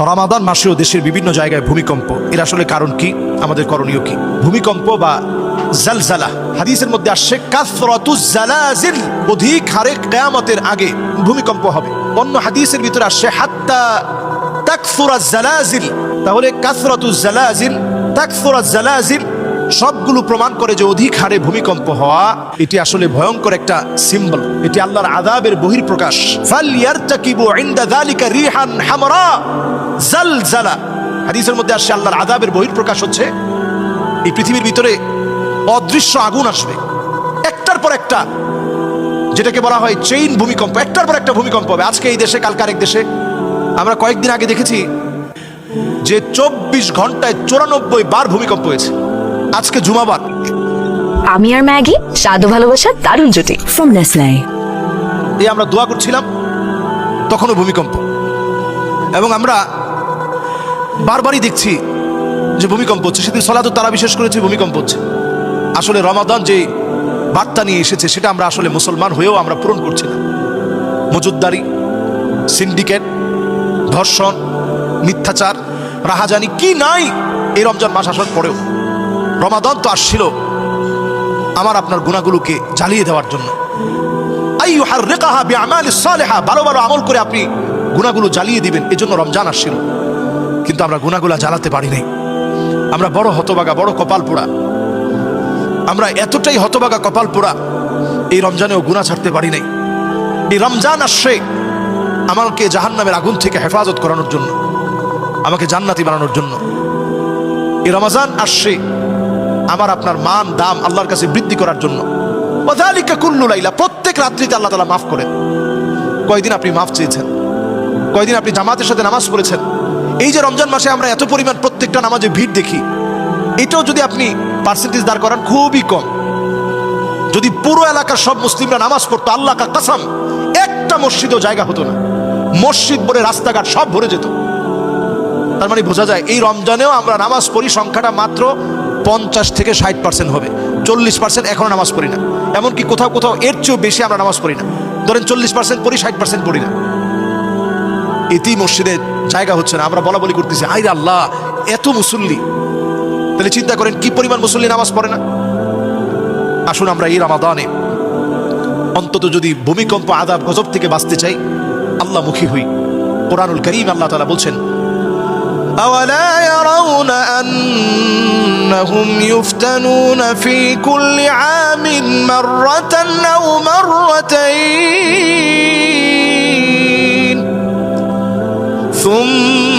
রমাদান মাসেও দেশের বিভিন্ন জায়গায় ভূমিকম্প, এর আসলে কারণ কি, আমাদের করণীয় কি? ভূমিকম্প বা জালজালা, হাদিসের মধ্যে আসছে কাসরাতুজ জালাজিল, অধিক হারে কিয়ামতের আগে ভূমিকম্প হবে। অন্য হাদিসের ভিতরে আসছে হাত্তা তাকসুরাজ জালাজিল। তাহলে কাসরাতুজ জালাজিল, তাকসুরাজ জালাজিল সবগুলো প্রমাণ করে যে অধিক হারে ভূমিকম্প হওয়া এটি আসলে ভয়ঙ্কর একটা সিম্বল, এটি আল্লাহর আযাবের বহিঃপ্রকাশ। ফালইয়ারতাকিবু ইনদা যালিকা রিহান হামরা জালজালা, হাদিসের মধ্যে আসছে আল্লাহর আযাবের বহিঃপ্রকাশ হচ্ছে এই পৃথিবীর ভিতরে অদৃশ্য আগুন আসবে একটার পর একটা, যেটাকে বলা হয় চেইন ভূমিকম্প। একটার পর একটা ভূমিকম্প হবে, আজকে এই দেশে, কালকে আরেক দেশে। আমরা কয়েকদিন আগে দেখেছি যে 24 ঘন্টায় 94 বার ভূমিকম্প হয়েছে। আজকে জুমাবার। আমি আর ম্যাগি স্বাদ ও ভালোবাসার দারুণ জুটি ফ্রম নেসলে। এই আমরা দোয়া করছিলাম, তখনও ভূমিকম্প, এবং আমরা বারবারই দেখছি যে ভূমিকম্প হচ্ছে। সেদিন সলাতুত তারা বিশেষ করেছে, ভূমিকম্প হচ্ছে। আসলে রমাদান যে বার্তা নিয়ে এসেছে সেটা আমরা আসলে মুসলমান হয়েও আমরা পূরণ করছি না। মজুদদারি, সিন্ডিকেট, ধর্ষণ, মিথ্যাচার, রাহাজানি কি নাই এই রমজান মাস আসার পরেও। রমাদান তো আসছিল আমার আপনার গুনাহগুলোকে জ্বালিয়ে দেওয়ার জন্য। আইয়ুহাররিকাহা বিআমালিস সালিহা, ভালো ভালো আমল করে আপনি গুনাহগুলো জ্বালিয়ে দিবেন, এজন্য রমজান আসছিল। কিন্তু আমরা গুনাহগুলো জ্বালাতে পারি নাই। আমরা বড় হতভাগা, বড় কপাল পোড়া। আমরা এতটাই হতভাগা, কপাল পোড়া, এই রমজানেও গুনাহ ছাড়তে পারি নাই। এই রমজান আসছে আমাকে জাহান্নামের আগুন থেকে হেফাজত করানোর জন্য, আমাকে জান্নাতি বানানোর জন্য। এই রমজান আসছে আমার আপনার মান দাম আল্লাহর কাছে বৃদ্ধি করার জন্য। ওয়াযালিকা কুল্লু লাইলা, প্রত্যেক রাত্রিতে আল্লাহ তাআলা মাফ করেন। কয়দিন আপনি মাফ চেয়েছেন? কয়দিন আপনি জামাতের সাথে নামাজ পড়েছেন? এই যে রমজান মাসে আমরা এত পরিমাণ প্রত্যেকটা নামাজে ভিড় দেখি, এটাও যদি আপনি পার্সেন্টেজ দাঁড় করান খুবই কম। যদি পুরো এলাকার সব মুসলিমরা নামাজ পড়তো, আল্লাহ কা কসম একটা মসজিদও জায়গা হতো না। মসজিদ ভরে, রাস্তাঘাট সব ভরে যেত। তার মানে বোঝা যায় এই রমজানেও আমরা নামাজ পড়ি, সংখ্যাটা মাত্র 50 থেকে 60% হবে। 40% এখনো নামাজ পড়ি না। এমনকি কোথাও কোথাও এর চেয়েও বেশি আমরা নামাজ পড়ি না। ধরেন 40% পড়ি, 60% পড়ি না। এতেই মসজিদে জায়গা হচ্ছে না। আমরা বলা বলি করতেছি, আইরে আল্লাহ এত মুসল্লি, তাহলে চিন্তা করেন কি পরিমাণ মুসল্লি নামাজ পড়ে না। আসুন আমরা এই রমাদানে অন্তত যদি ভূমিকম্প, আযাব, গজব থেকে বাঁচতে চাই, আল্লাহ মুখী হই। কোরআনুল কারীম আল্লাহ তাআলা বলছেন, আওয়ালা ইয়ারাউনা আন্নাহুম ইফতানুনা ফি কুল্লি আমিন মাররাতান আও মাররাতাইন সুম্মা